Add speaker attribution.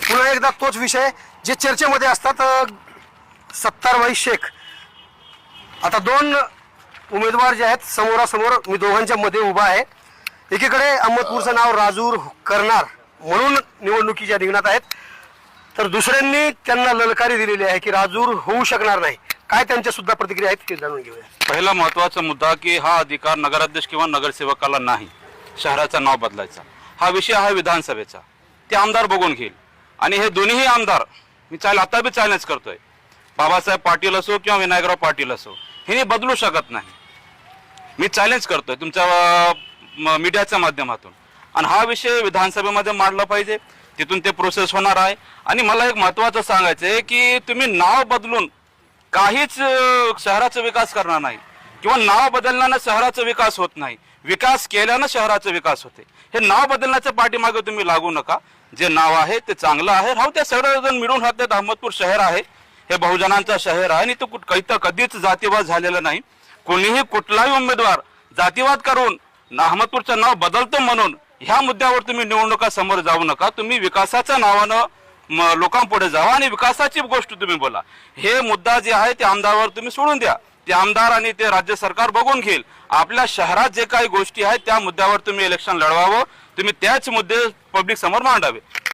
Speaker 1: पुन्हा एकदा तोच विषय जे चर्चेमध्ये असतात, सत्तारबाई शेख. आता दोन उमेदवार जे आहेत समोरासमोर, मी दोघांच्या मध्ये उभा आहे. एकीकडे अहमदपूरचं नाव राजूर करणार म्हणून निवडणुकीच्या रिंगणात आहेत, तर दुसऱ्यांनी त्यांना ललकारी दिलेली आहे की राजूर होऊ शकणार नाही. काय त्यांच्या सुद्धा प्रतिक्रिया आहेत ते जाणून घेऊया.
Speaker 2: पहिला महत्त्वाचा मुद्दा की हा अधिकार नगराध्यक्ष किंवा नगरसेवकाला नाही शहराचं नाव बदलायचा. हा विषय आहे विधानसभेचा, ते आमदार बघून घेईल. आणि हे दोन्हीही आमदार मी आता बी चॅलेंज करतोय, बाबासाहेब पाटील असो किंवा विनायकराव पाटील असो, हे बदलू शकत नाही. मी चॅलेंज करतोय तुमच्या मीडियाच्या माध्यमातून. आणि हा विषय विधानसभेमध्ये मांडला पाहिजे, तिथून ते प्रोसेस होणार आहे. आणि मला एक महत्त्वाचं सांगायचं आहे की तुम्ही नाव बदलून काहीच शहराचा विकास करणार नाही, किंवा नाव बदलण्यानं शहराचा विकास होत नाही. विकास केल्यानं शहराचा विकास होते. हे नाव बदलण्याच्या पाठीमागे तुम्ही लागू नका. जे नाव आहे ते चांगलं आहे, राहू त्या सर्वजण मिळून राहतात. अहमदपूर शहर आहे, हे बहुजनांचं शहर आहे आणि तो कधीच जातीवाद झालेला नाही. कोणीही कुठलाही उमेदवार जातीवाद करून अहमदपूरचं नाव बदलतो म्हणून ह्या मुद्द्यावर तुम्ही निवडणुका समोर जाऊ नका. तुम्ही विकासाच्या नावानं लोकांपुढे जावा आणि विकासाची गोष्ट तुम्ही बोला. हे मुद्दा जे आहे ते आमदारावर तुम्ही सोडून द्या. ते आमदार आणि ते राज्य सरकार बघून घेईल. आपल्या शहरात जे काही गोष्टी आहेत त्या मुद्द्यावर तुम्ही इलेक्शन लढवावं, तुम्ही त्याच मुद्दे पब्लिक समोर मांडावे.